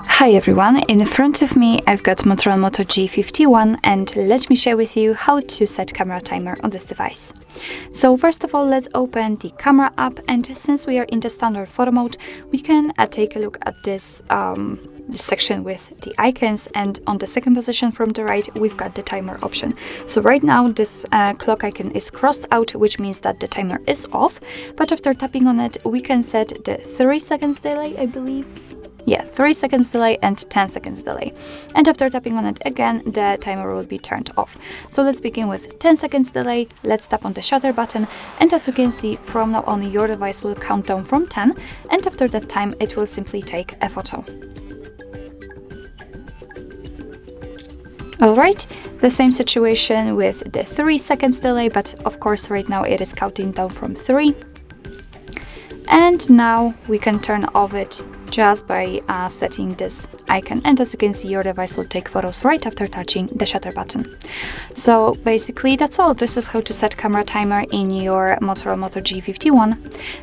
Hi everyone, in front of me I've got MOTOROLA Moto G51 and let me share with you how to set camera timer on this device. So first of all, let's open the camera app, and since we are in the standard photo mode, we can take a look at this section with the icons, and on the second position from the right we've got the timer option. So right now this clock icon is crossed out, which means that the timer is off, but after tapping on it we can set the 3 seconds delay, I believe. Yeah, 3 seconds delay and 10 seconds delay. And after tapping on it again, the timer will be turned off. So let's begin with 10 seconds delay. Let's tap on the shutter button, and as you can see, from now on your device will count down from 10, and after that time it will simply take a photo. Alright, the same situation with the 3 seconds delay, but of course right now it is counting down from 3. And now we can turn off it just by setting this icon, and as you can see, your device will take photos right after touching the shutter button. So basically that's all. This is how to set camera timer in your MOTOROLA Moto G51.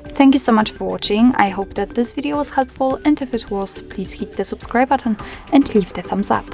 Thank you so much for watching. I hope that this video was helpful, and if it was, please hit the subscribe button and leave the thumbs up.